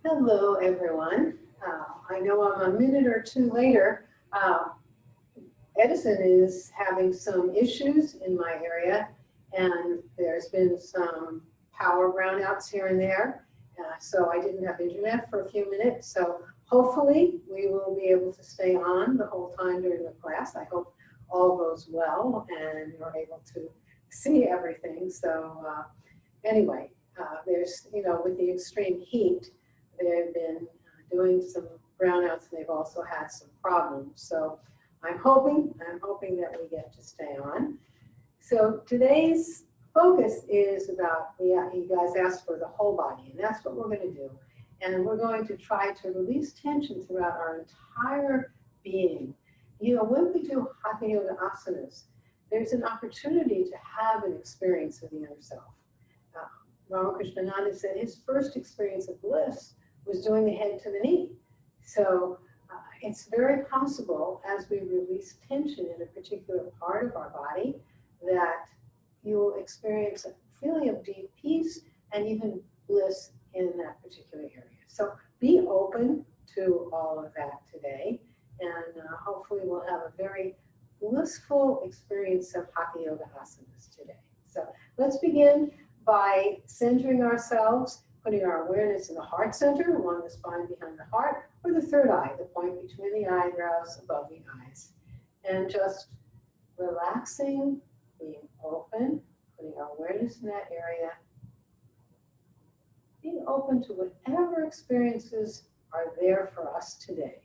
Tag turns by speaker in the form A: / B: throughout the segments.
A: Hello, everyone. I know I'm a minute or two later. Edison is having some issues in my area, and there's been some power brownouts here and there. So I didn't have internet for a few minutes. So hopefully we will be able to stay on the whole time during the class. I hope all goes well and you're able to see everything. So anyway, there's, with the extreme heat, they've been doing some brownouts and they've also had some problems. So I'm hoping that we get to stay on. So today's focus is about, you guys asked for the whole body, and that's what we're going to do. And we're going to try to release tension throughout our entire being. When we do Hatha Yoga asanas, there's an opportunity to have an experience of the inner self. Ramakrishna said his first experience of bliss was doing the head to the knee. So it's very possible as we release tension in a particular part of our body that you will experience a feeling of deep peace and even bliss in that particular area. So be open to all of that today, and hopefully we'll have a very blissful experience of Hatha Yoga asanas today. So let's begin by centering ourselves, putting our awareness in the heart center, along the spine behind the heart, or the third eye, the point between the eyebrows above the eyes. And just relaxing, being open, putting our awareness in that area, being open to whatever experiences are there for us today.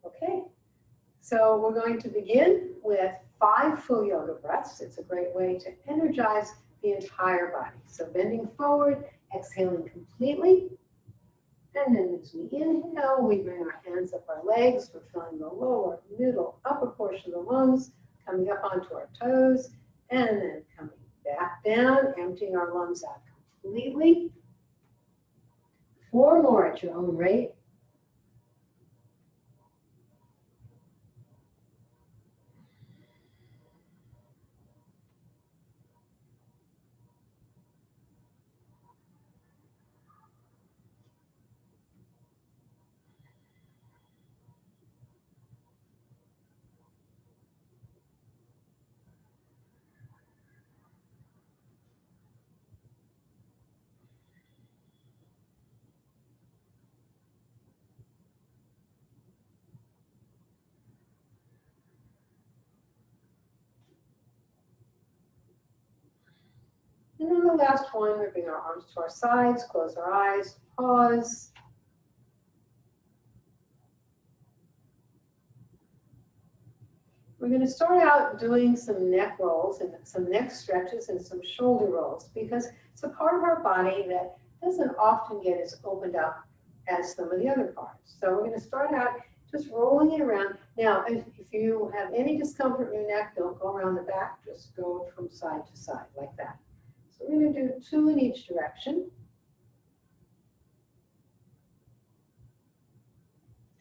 A: Okay, so we're going to begin with 5 full yoga breaths. It's a great way to energize the entire body. So bending forward, exhaling completely. And then as we inhale, we bring our hands up our legs. We're feeling the lower, middle, upper portion of the lungs, coming up onto our toes, and then coming back down, emptying our lungs out completely. 4 more at your own rate. And then the last one, we bring our arms to our sides, close our eyes, pause. We're going to start out doing some neck rolls and some neck stretches and some shoulder rolls because it's a part of our body that doesn't often get as opened up as some of the other parts. So we're going to start out just rolling it around. Now, if you have any discomfort in your neck, don't go around the back, just go from side to side like that. So we're going to do 2 in each direction.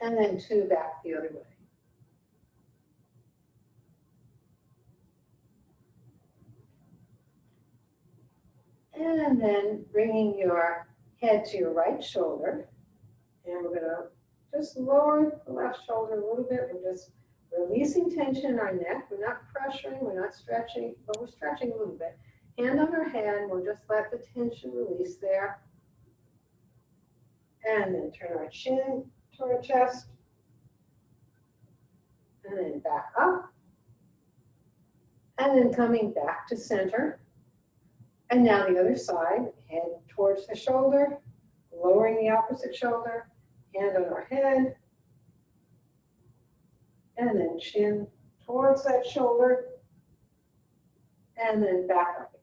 A: And then 2 back the other way. And then bringing your head to your right shoulder. And we're going to just lower the left shoulder a little bit. We're just releasing tension in our neck. We're not pressuring, we're not stretching, but we're stretching a little bit. Hand on our head, we'll just let the tension release there. And then turn our chin to our chest. And then back up. And then coming back to center. And now the other side, head towards the shoulder, lowering the opposite shoulder, hand on our head, and then chin towards that shoulder, and then back up again.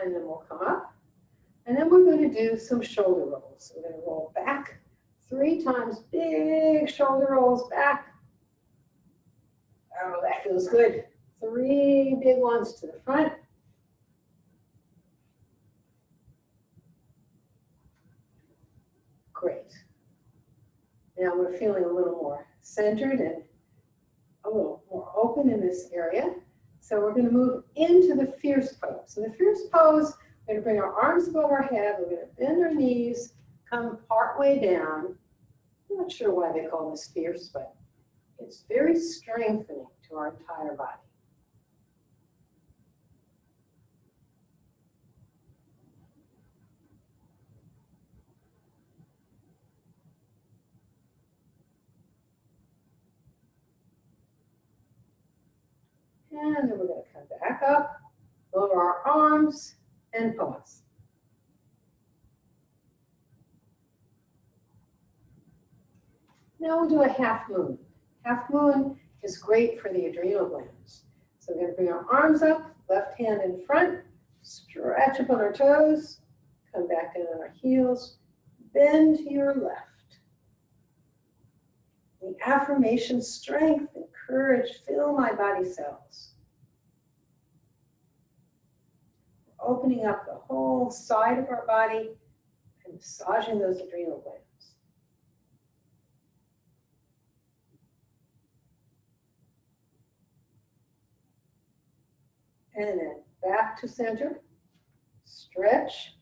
A: And then we'll come up, and then we're going to do some shoulder rolls. We're going to roll back 3 times, big shoulder rolls back. Oh, that feels good. 3 big ones to the front. Great. Now we're feeling a little more centered and a little more open in this area. So we're going to move into the fierce pose. So the fierce pose, we're going to bring our arms above our head. We're going to bend our knees, come part way down. I'm not sure why they call this fierce, but it's very strengthening to our entire body. And then we're going to come back up, lower our arms, and pause. Now we'll do a half moon. Half moon is great for the adrenal glands. So we're going to bring our arms up, left hand in front, stretch up on our toes, come back in on our heels, bend to your left. The affirmation, strength and courage fill my body cells. We're opening up the whole side of our body and massaging those adrenal glands. And then back to center, stretch,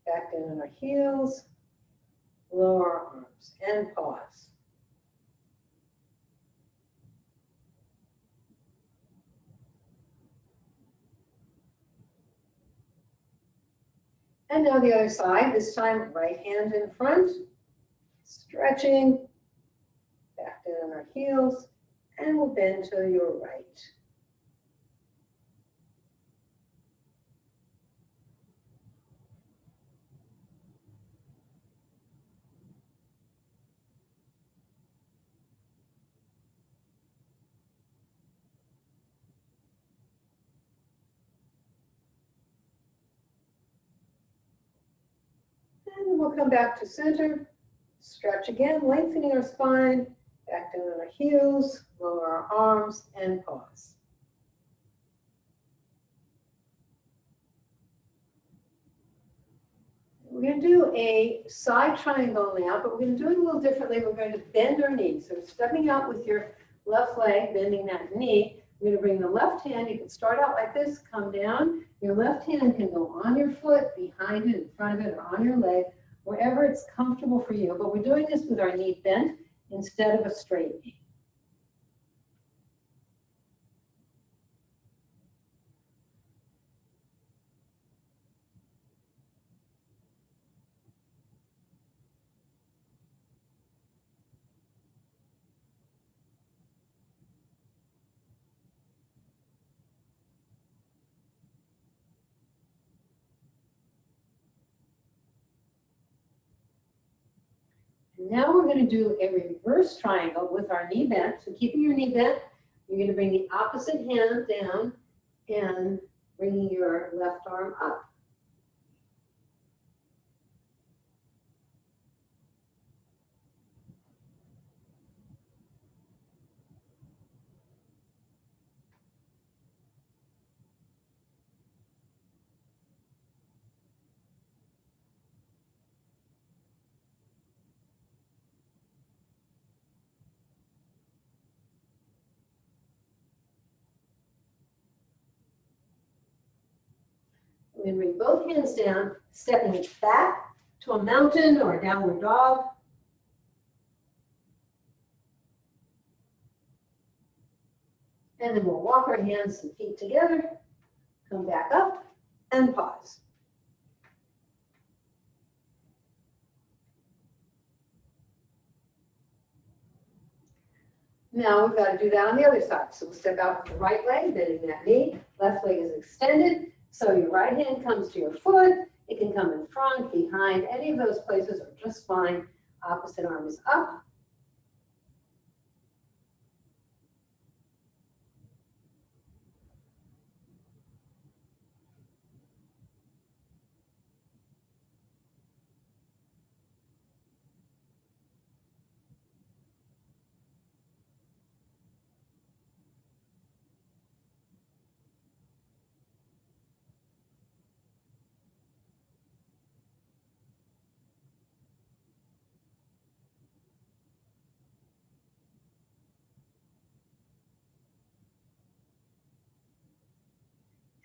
A: back down on our heels, lower our arms, and pause. And now the other side, this time right hand in front, stretching, back down on our heels, and we'll bend to your right. And then we'll come back to center, stretch again, lengthening our spine, back down on our heels, lower our arms, and pause. We're going to do a side triangle now, but we're going to do it a little differently. We're going to bend our knees. So stepping out with your left leg, bending that knee. We're going to bring the left hand. You can start out like this, come down. Your left hand can go on your foot, behind it, in front of it, or on your leg, wherever it's comfortable for you. But we're doing this with our knee bent instead of a straight knee. Now we're going to do a reverse triangle with our knee bent. So keeping your knee bent, you're going to bring the opposite hand down and bringing your left arm up. We're going to bring both hands down, stepping it back to a mountain or a downward dog. And then we'll walk our hands and feet together, come back up, and pause. Now we've got to do that on the other side. So we'll step out with the right leg, bending that knee. Left leg is extended. So your right hand comes to your foot. It can come in front, behind. Any of those places are just fine. Opposite arm is up.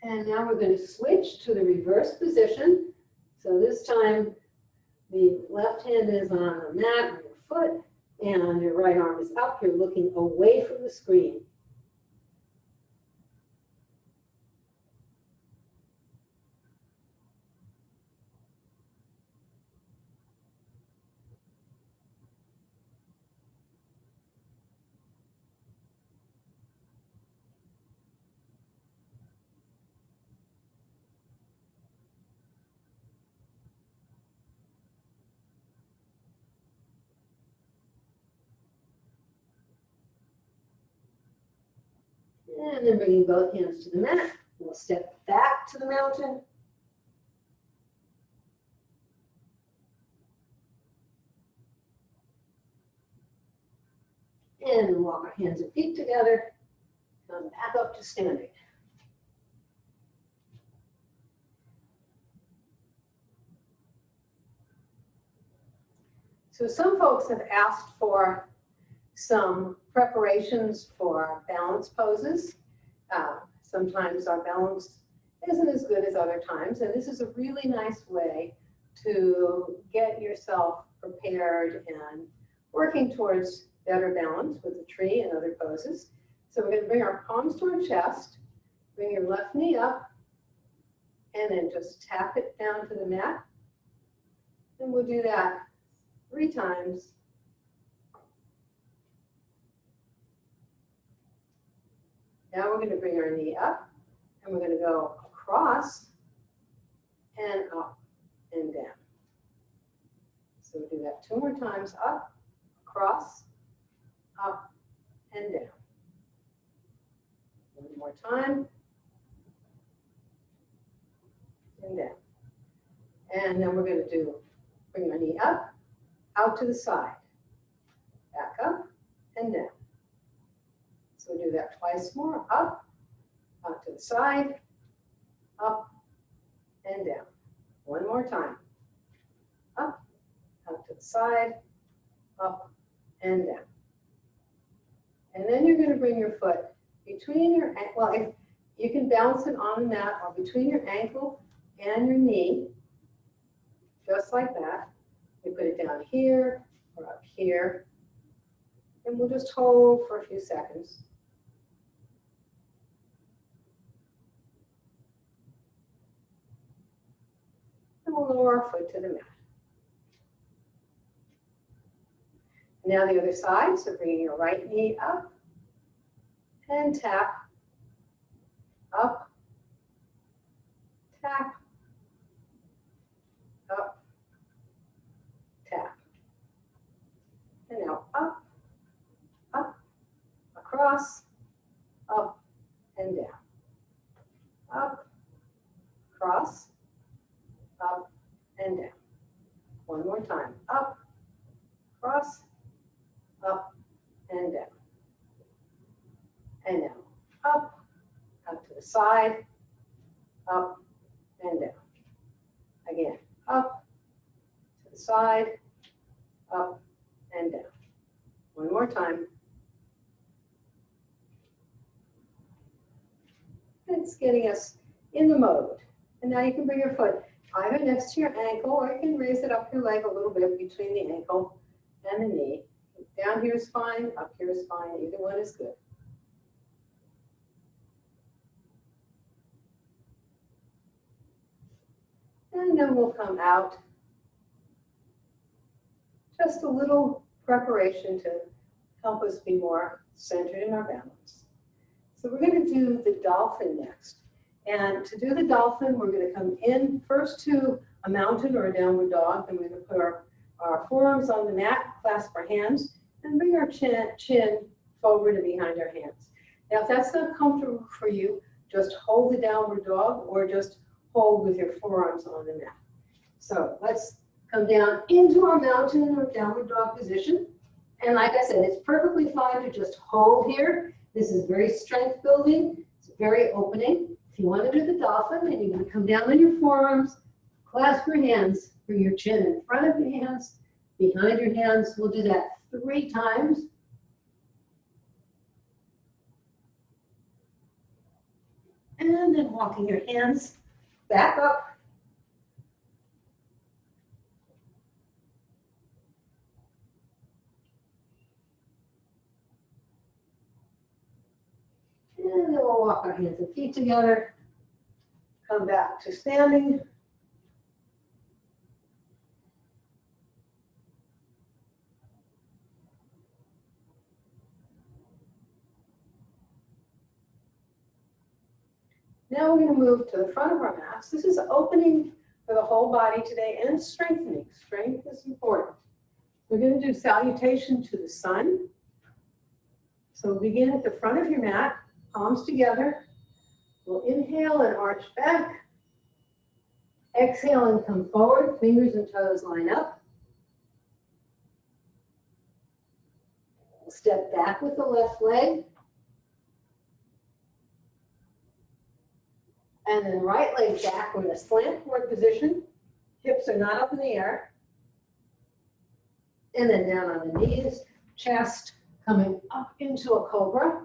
A: And now we're going to switch to the reverse position. So this time the left hand is on the mat or your foot, and your right arm is up. You're looking away from the screen. And then bringing both hands to the mat. We'll step back to the mountain. And walk our hands and feet together. Come back up to standing. So some folks have asked for some preparations for balance poses. Sometimes our balance isn't as good as other times, and this is a really nice way to get yourself prepared and working towards better balance with the tree and other poses. So we're going to bring our palms to our chest, bring your left knee up, and then just tap it down to the mat. And we'll do that 3 times. Now we're going to bring our knee up, and we're going to go across and up and down. So we'll do that 2 more times, up, across, up, and down. 1 more time, and down. And then we're going to bring our knee up, out to the side, back up, and down. So we'll do that twice more, up, out to the side, up, and down. 1 more time, up, out to the side, up, and down. And then you're going to bring your foot between your, well, if you can balance it on the mat or between your ankle and your knee, just like that. You put it down here or up here, and we'll just hold for a few seconds. And we'll lower our foot to the mat. Now the other side, so bringing your right knee up and tap, up, tap, up, tap. And now up, up, across, up, and down. Up, across, up, and down. 1 more time. Up, across, up, and down. And now up, up to the side, up, and down. Again, up, to the side, up, and down. 1 more time. It's getting us in the mode. And now you can bring your foot either next to your ankle, or you can raise it up your leg a little bit between the ankle and the knee. Down here is fine, up here is fine, either one is good. And then we'll come out. Just a little preparation to help us be more centered in our balance. So we're going to do the dolphin next. And to do the dolphin, we're going to come in first to a mountain or a downward dog. Then we're going to put our forearms on the mat, clasp our hands, and bring our chin forward and behind our hands. Now, if that's not comfortable for you, just hold the downward dog or just hold with your forearms on the mat. So let's come down into our mountain or downward dog position. And like I said, it's perfectly fine to just hold here. This is very strength building. It's very opening. If you want to do the dolphin, then you're going to come down on your forearms, clasp your hands, bring your chin in front of your hands, behind your hands. We'll do that 3 times. And then walking your hands back up. And then we'll walk our hands and feet together. Come back to standing. Now we're going to move to the front of our mats. This is opening for the whole body today and strengthening. Strength is important. We're going to do salutation to the sun. So begin at the front of your mat, palms together. We'll inhale and arch back. Exhale and come forward. Fingers and toes line up. We'll step back with the left leg. And then right leg back. We're in a slant forward position. Hips are not up in the air. And then down on the knees, chest coming up into a cobra.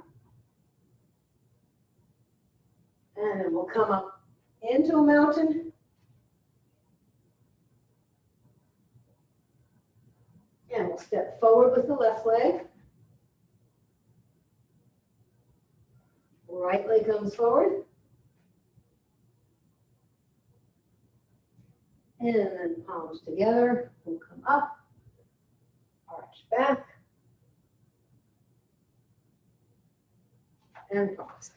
A: And then we'll come up into a mountain. And we'll step forward with the left leg. Right leg comes forward. And then palms together. We'll come up, arch back, and pause.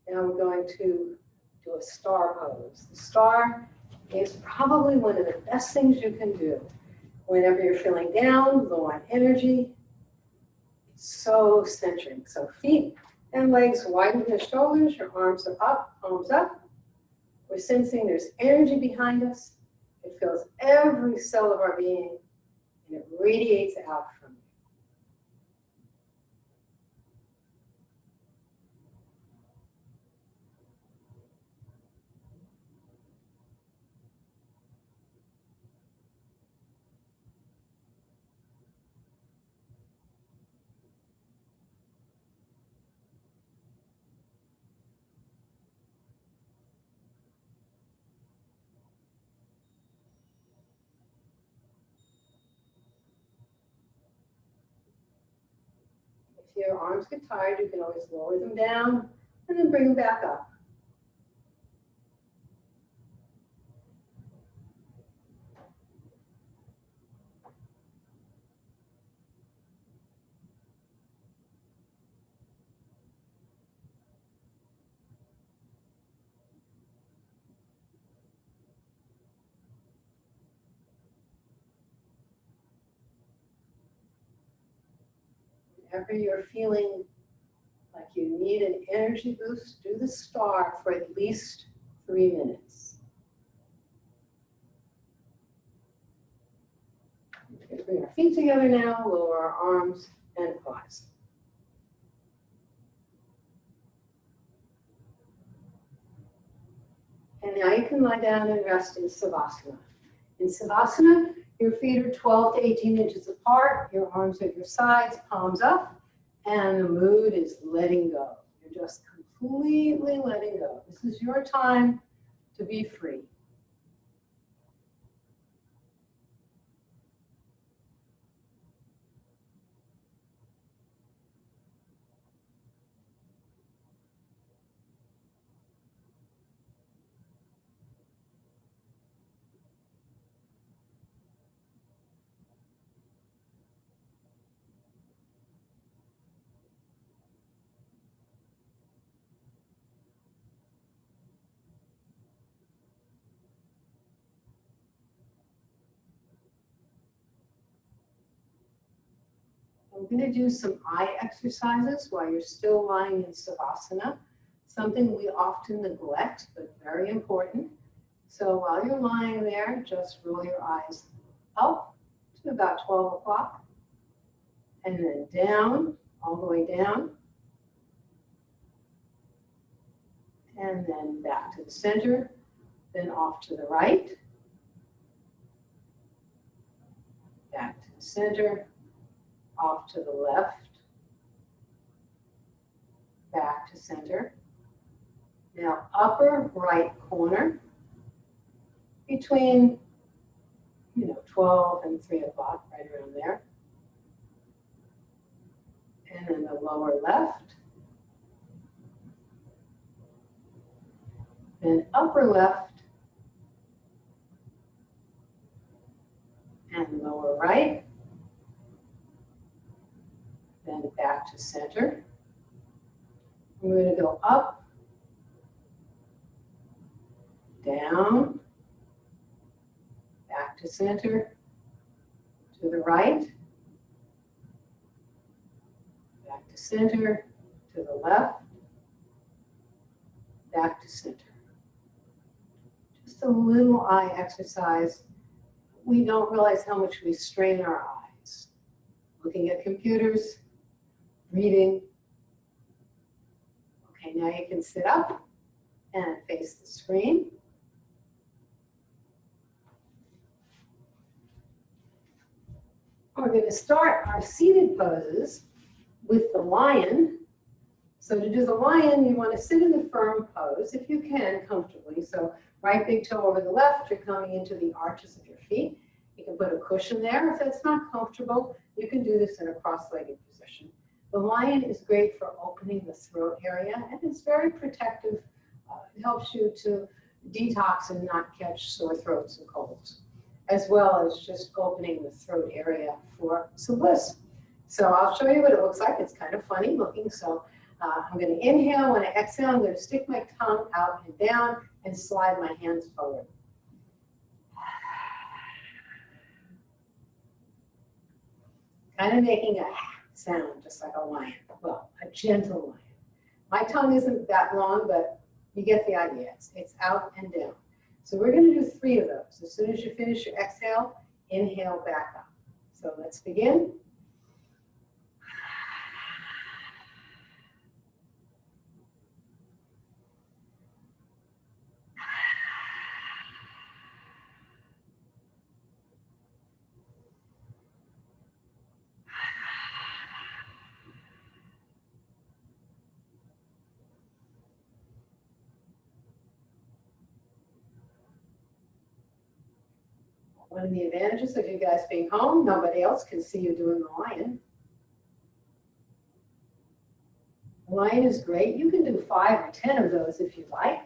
A: Now we're going to do a star pose. The star is probably one of the best things you can do whenever you're feeling down, low on energy. It's so centering. So feet and legs widen the shoulders, your arms are up, palms up. We're sensing there's energy behind us. It fills every cell of our being, and it radiates out from you. If your arms get tired, you can always lower them down and then bring them back up. Whenever you're feeling like you need an energy boost, do the star for at least 3 minutes. We're going to bring our feet together now, lower our arms and quads. And now you can lie down and rest in Savasana. In Savasana, your feet are 12 to 18 inches apart, your arms at your sides, palms up, and the mood is letting go. You're just completely letting go. This is your time to be free. We're going to do some eye exercises while you're still lying in Savasana, something we often neglect, but very important. So while you're lying there, just roll your eyes up to about 12 o'clock, and then down, all the way down, and then back to the center, then off to the right, back to the center, off to the left, back to center. Now upper right corner between 12 and 3 o'clock, right around there. And then the lower left. Then upper left. And lower right. Then back to center. We're going to go up, down, back to center, to the right, back to center, to the left, back to center. Just a little eye exercise. We don't realize how much we strain our eyes. Looking at computers, reading. Okay, now you can sit up and face the screen. We're going to start our seated poses with the lion. So to do the lion, you want to sit in the firm pose, if you can, comfortably. So right big toe over the left, you're coming into the arches of your feet. You can put a cushion there. If that's not comfortable, you can do this in a cross-legged position. The lion is great for opening the throat area, and it's very protective. It helps you to detox and not catch sore throats and colds, as well as just opening the throat area for some bliss. So I'll show you what it looks like. It's kind of funny looking. So I'm going to inhale. When I exhale, I'm going to stick my tongue out and down and slide my hands forward. Kind of making a sound, just like a lion. Well, a gentle lion. My tongue isn't that long, but you get the idea. It's out and down. So we're going to do 3 of those. As soon as you finish your exhale, inhale back up. So let's begin. One of the advantages of you guys being home, nobody else can see you doing the lion. The lion is great. You can do 5 or 10 of those if you like.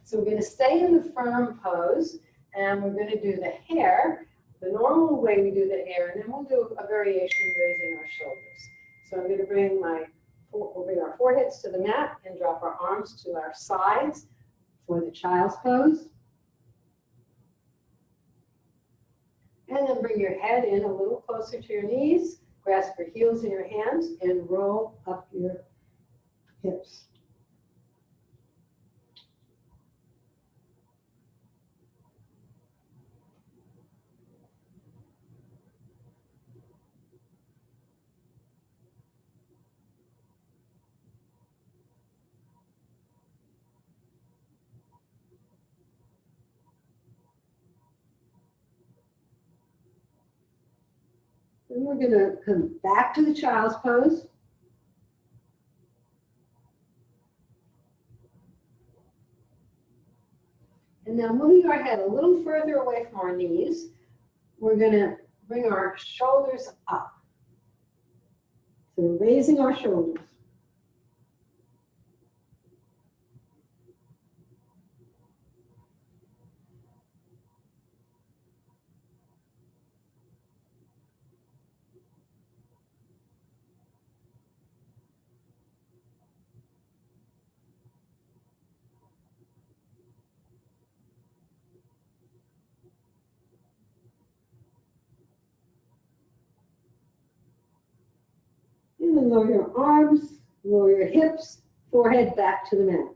A: So we're going to stay in the firm pose, and we're going to do the hair the normal way we do the hair, and then we'll do a variation raising our shoulders. So I'm going to we'll bring our foreheads to the mat and drop our arms to our sides for the child's pose. And then bring your head in a little closer to your knees, grasp your heels in your hands, and roll up your hips. Then we're going to come back to the child's pose. And now moving our head a little further away from our knees, we're going to bring our shoulders up. So we're raising our shoulders. And then lower your arms, lower your hips, forehead back to the mat.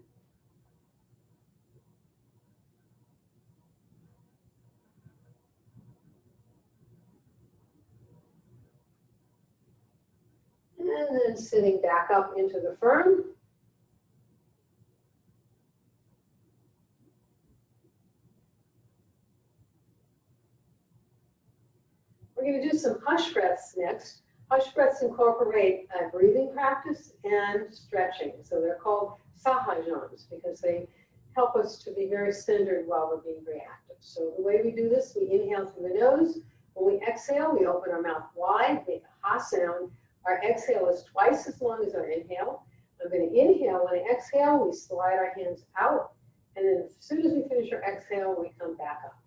A: And then sitting back up into the firm. going to do some hush breaths next. Hush breaths incorporate breathing practice and stretching. So they're called sahajans because they help us to be very centered while we're being reactive. So the way we do this, we inhale through the nose. When we exhale, we open our mouth wide, make a ha sound. Our exhale is twice as long as our inhale. I'm going to inhale. When I exhale, we slide our hands out. And then as soon as we finish our exhale, we come back up.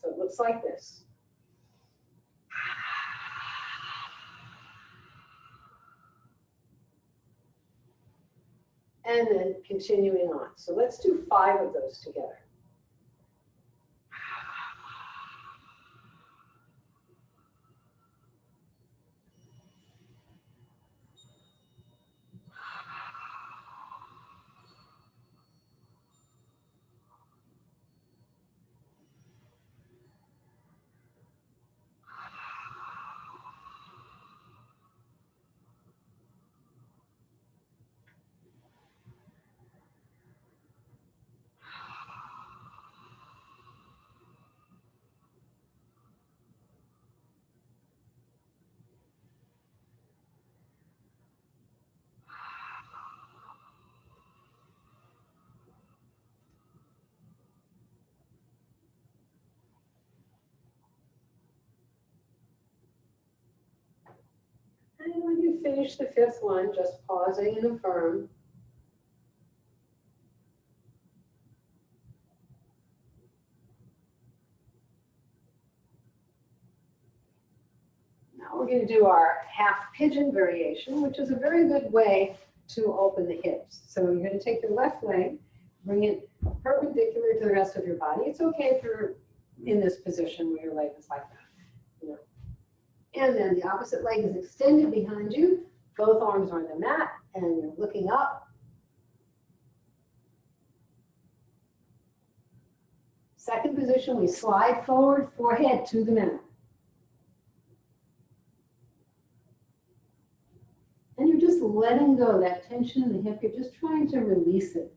A: So it looks like this. And then continuing on. So let's do 5 of those together. And when you finish the 5th one, just pausing and affirm. Now we're going to do our half pigeon variation, which is a very good way to open the hips. So you're going to take your left leg, bring it perpendicular to the rest of your body. It's okay if you're in this position where your leg is like that. You know. And then the opposite leg is extended behind you. Both arms are on the mat, and you're looking up. Second position, we slide forward, forehead to the mat. And you're just letting go that tension in the hip. You're just trying to release it.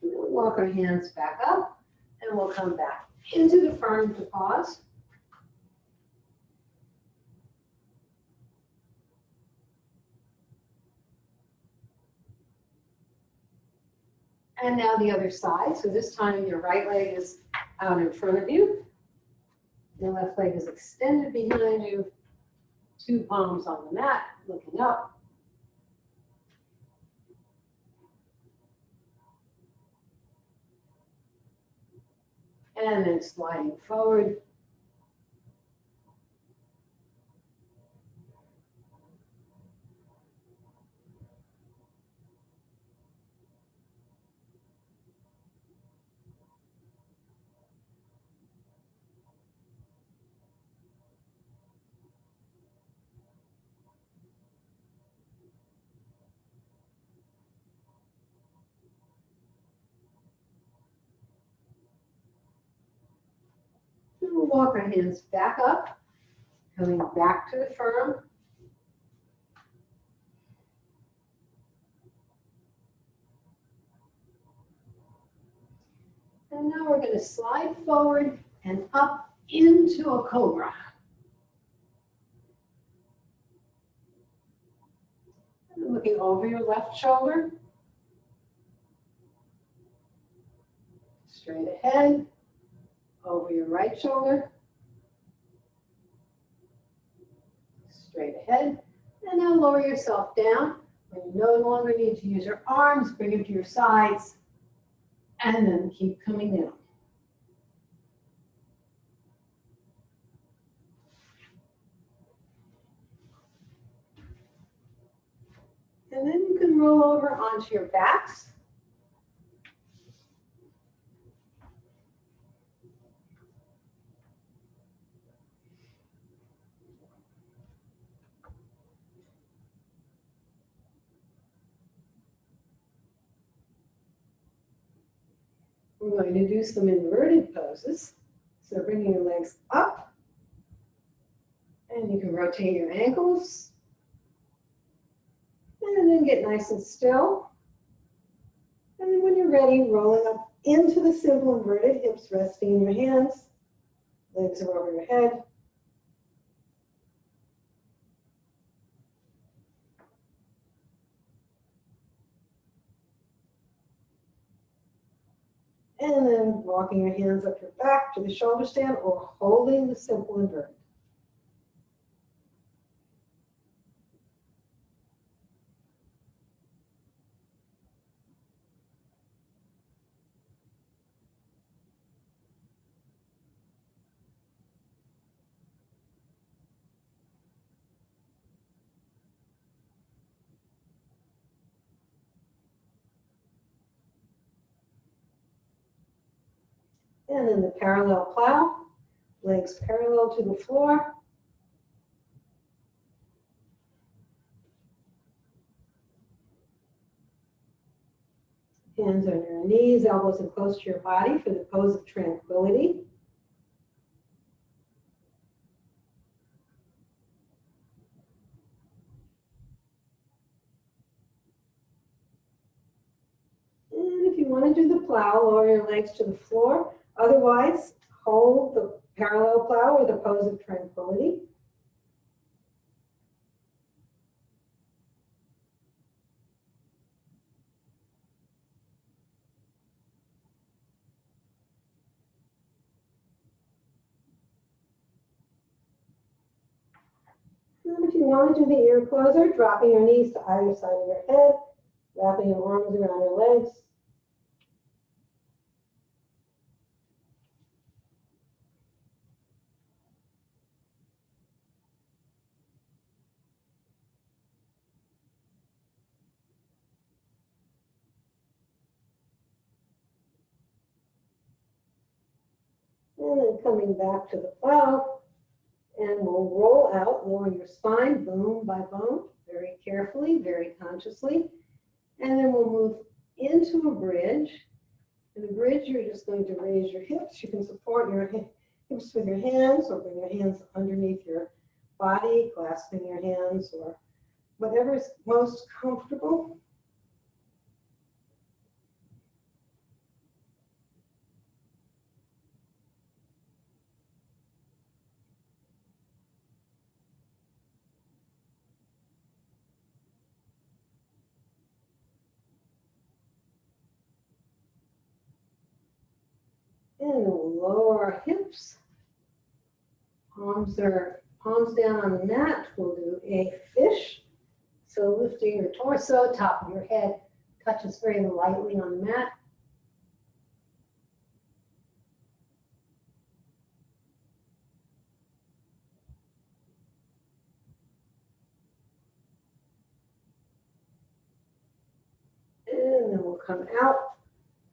A: And then we'll walk our hands back up, and we'll come back into the firm to pause. And now the other side. So this time your right leg is out in front of you. Your left leg is extended behind you. 2 palms on the mat, looking up. And then sliding forward. And we'll walk our hands back up, coming back to the firm. And now we're going to slide forward and up into a cobra. And looking over your left shoulder. Straight ahead, over your right shoulder. Straight ahead. And now lower yourself down. When you no longer need to use your arms, bring them to your sides. And then keep coming down. And then you can roll over onto your backs. We're going to do some inverted poses. So bringing your legs up, and you can rotate your ankles, and then get nice and still. And then when you're ready, rolling up into the simple inverted, hips resting in your hands, legs are over your head. And then walking your hands up your back to the shoulder stand or holding the simple inverted. And then the parallel plow, legs parallel to the floor. Hands on your knees, elbows in close to your body for the pose of tranquility. And if you want to do the plow, lower your legs to the floor. Otherwise, hold the parallel plow or the pose of tranquility. And if you want to do the ear closer, dropping your knees to either side of your head, wrapping your arms around your legs. And then coming back to the plow, and we'll roll out, lower your spine, bone by bone, very carefully, very consciously. And then we'll move into a bridge. In the bridge, you're just going to raise your hips. You can support your hips with your hands or bring your hands underneath your body, clasping your hands or whatever is most comfortable. And we'll lower our hips. Palms down on the mat. We'll do a fish. So lifting your torso, top of your head touches very lightly on the mat. And then we'll come out,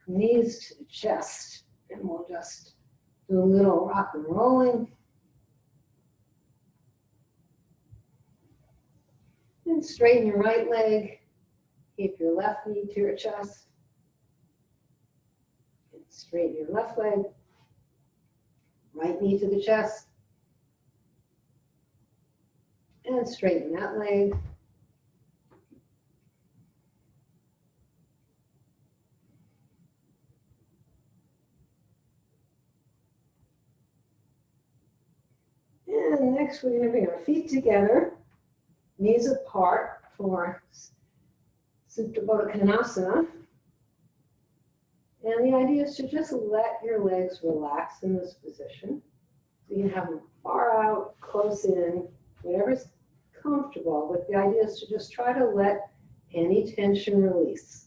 A: knees to the chest. And we'll just do a little rock and rolling. And straighten your right leg. Keep your left knee to your chest. And straighten your left leg. Right knee to the chest. And straighten that leg. And next we're going to bring our feet together, knees apart for Supta Baddha Konasana. And the idea is to just let your legs relax in this position. So you can have them far out, close in, whatever's comfortable. But the idea is to just try to let any tension release.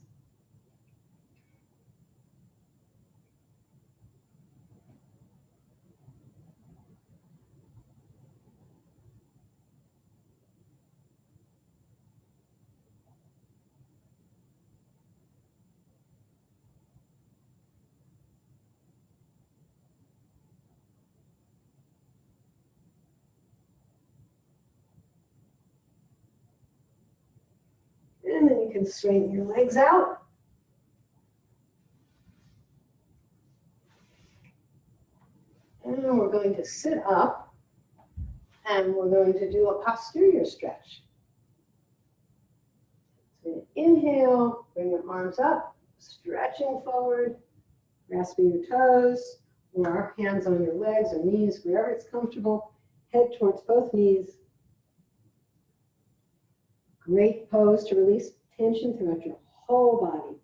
A: And then you can straighten your legs out. And then we're going to sit up and we're going to do a posterior stretch. So inhale, bring your arms up, stretching forward, grasping your toes, or hands on your legs or knees, wherever it's comfortable. Head towards both knees. Great pose to release tension throughout your whole body.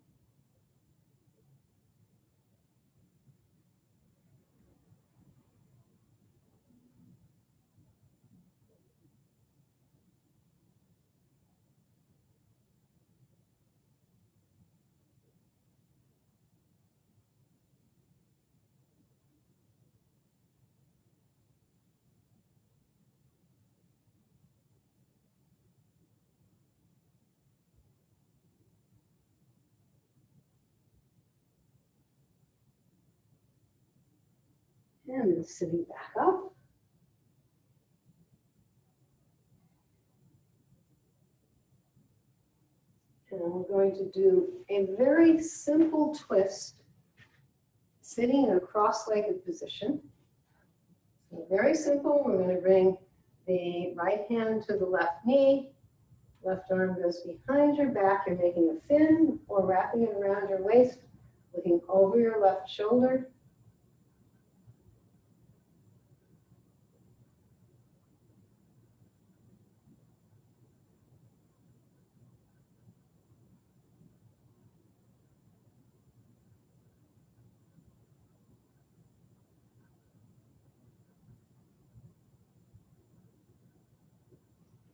A: And then sitting back up. And we're going to do a very simple twist, sitting in a cross-legged position. So very simple. We're going to bring the right hand to the left knee. Left arm goes behind your back. You're making a fin or wrapping it around your waist, looking over your left shoulder.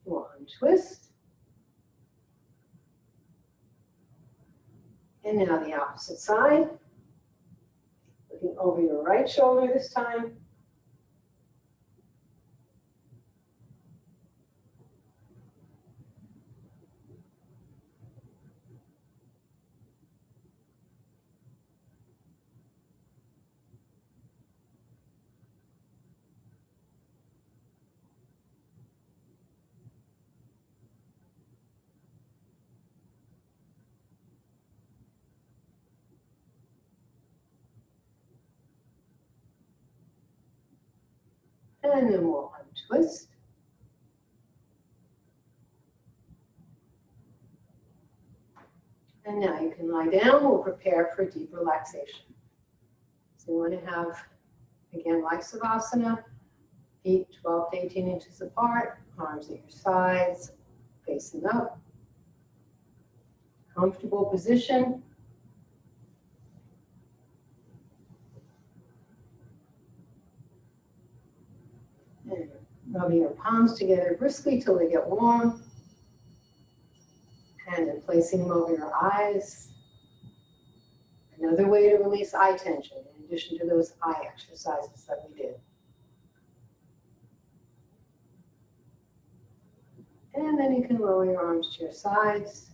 A: One twist. And now the opposite side. Looking over your right shoulder this time. And then we'll untwist. And now you can lie down. We'll prepare for deep relaxation. So you want to have, again, like Savasana, feet 12 to 18 inches apart, arms at your sides, facing up. Comfortable position. And rubbing your palms together briskly till they get warm. And then placing them over your eyes. Another way to release eye tension, in addition to those eye exercises that we did. And then you can lower your arms to your sides.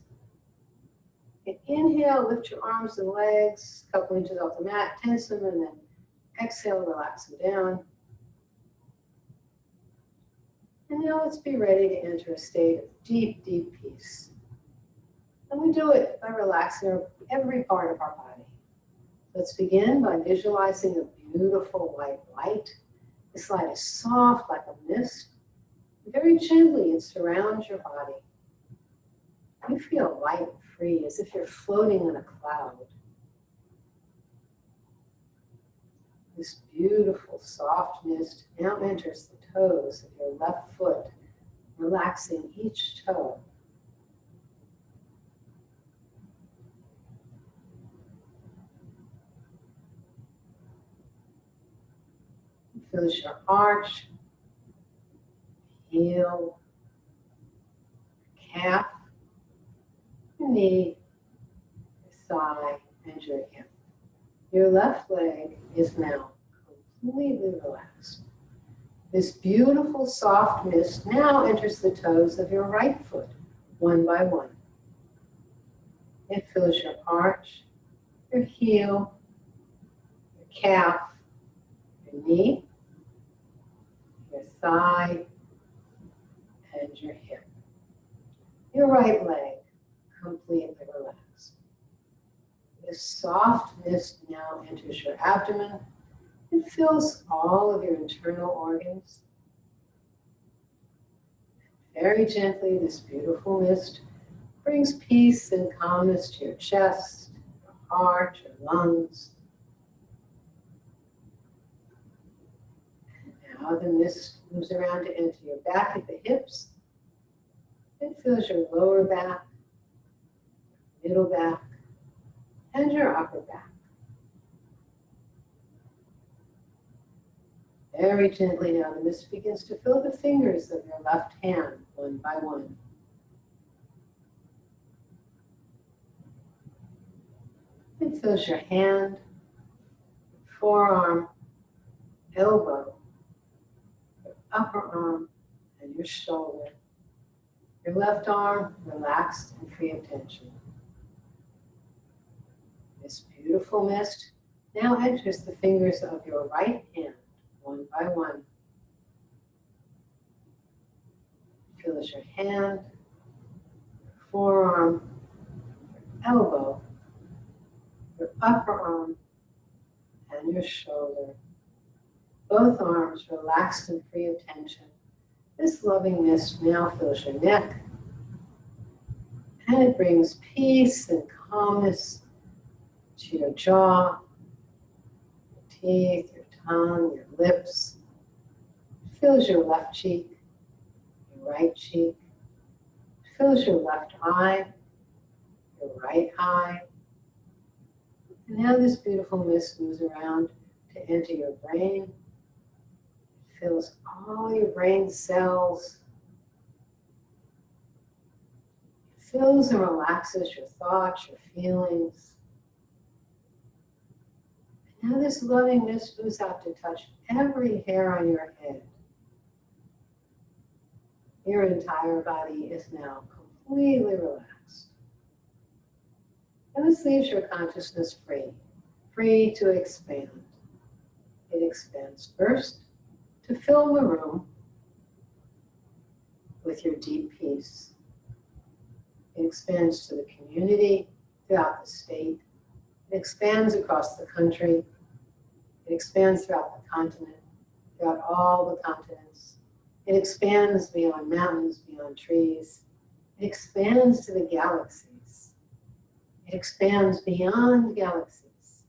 A: And inhale, lift your arms and legs, a couple inches off the mat, tense them, and then exhale, relax them down. And now let's be ready to enter a state of deep, deep peace. And we do it by relaxing every part of our body. Let's begin by visualizing a beautiful white light. This light is soft like a mist. Very gently it surrounds your body. You feel light and free, as if you're floating in a cloud. This beautiful soft mist now enters the toes of your left foot, relaxing each toe. It fills your arch, heel, calf, your knee, your thigh, and your hip. Your left leg is now completely relaxed. This beautiful soft mist now enters the toes of your right foot, one by one. It fills your arch, your heel, your calf, your knee, your thigh, and your hip. Your right leg completely relaxed. This soft mist now enters your abdomen, It fills all of your internal organs. Very gently, this beautiful mist brings peace and calmness to your chest, your heart, your lungs. And now the mist moves around to enter your back at the hips. It fills your lower back, middle back, and your upper back. Very gently now the mist begins to fill the fingers of your left hand one by one. It fills your hand, forearm, elbow, your upper arm, and your shoulder. Your left arm relaxed and free of tension. This beautiful mist now enters the fingers of your right hand one by one. It fills your hand, your forearm, your elbow, your upper arm, and your shoulder. Both arms relaxed and free of tension. This loving mist now fills your neck, and it brings peace and calmness to your jaw, your teeth, your tongue, your lips. It fills your left cheek, your right cheek. It fills your left eye, your right eye. And now this beautiful mist moves around to enter your brain. It fills all your brain cells. It fills and relaxes your thoughts, your feelings. And now this loving mist moves out to touch every hair on your head. Your entire body is now completely relaxed. And this leaves your consciousness free, free to expand. It expands first to fill the room with your deep peace. It expands to the community, throughout the state. It expands across the country. It expands throughout the continent, throughout all the continents. It expands beyond mountains, beyond trees. It expands to the galaxies. It expands beyond galaxies,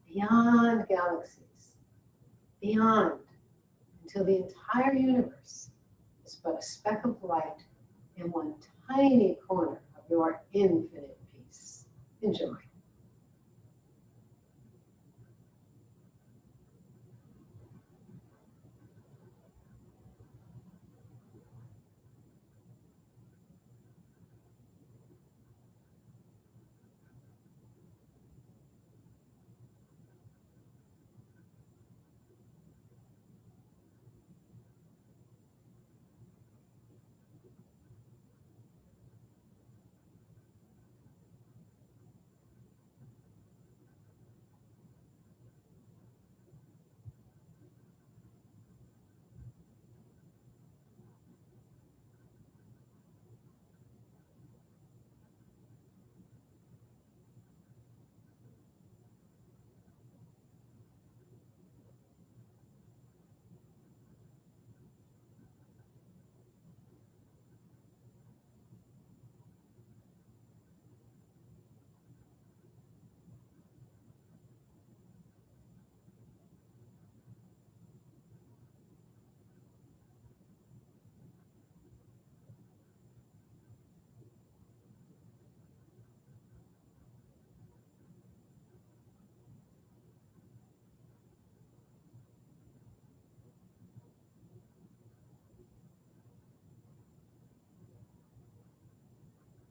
A: beyond galaxies, beyond, until the entire universe is but a speck of light in one tiny corner of your infinite peace. Enjoy.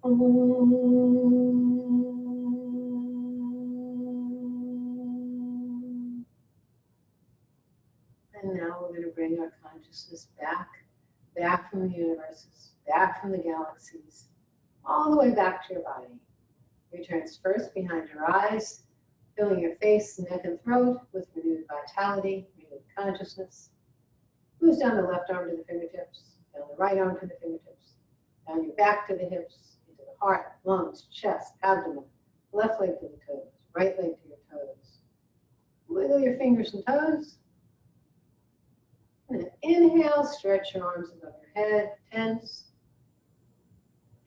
A: And now we're going to bring our consciousness back from the universes, back from the galaxies, all the way back to your body. Returns first behind your eyes, filling your face, neck, and throat with renewed vitality, renewed consciousness. Moves down the left arm to the fingertips, down the right arm to the fingertips, down your back to the hips, into the heart, lungs, chest, abdomen, left leg to the toes, right leg to your toes. Wiggle your fingers and toes. And then inhale, stretch your arms above your head, tense.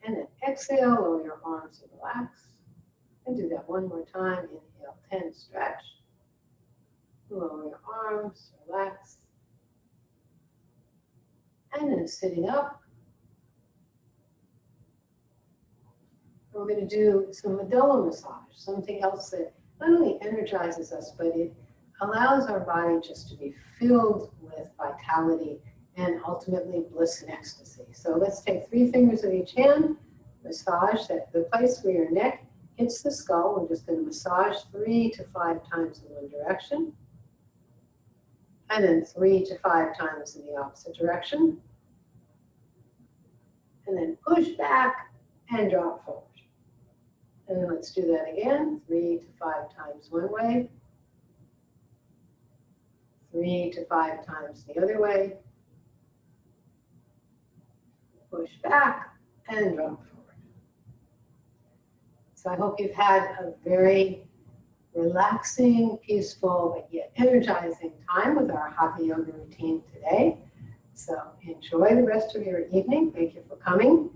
A: And then exhale, lower your arms and relax. And do that one more time. Inhale, tense, stretch. Lower your arms, relax. And then sitting up. We're going to do some medulla massage, something else that not only energizes us, but it allows our body just to be filled with vitality and ultimately bliss and ecstasy. So let's take 3 fingers of each hand, massage the place where your neck hits the skull. We're just going to massage 3 to 5 times in one direction, and then 3 to 5 times in the opposite direction, and then push back and drop forward. And then let's do that again, 3 to 5 times one way, 3 to 5 times the other way, push back and drop forward. So I hope you've had a very relaxing, peaceful, but yet energizing time with our Hatha yoga routine today. So enjoy the rest of your evening. Thank you for coming.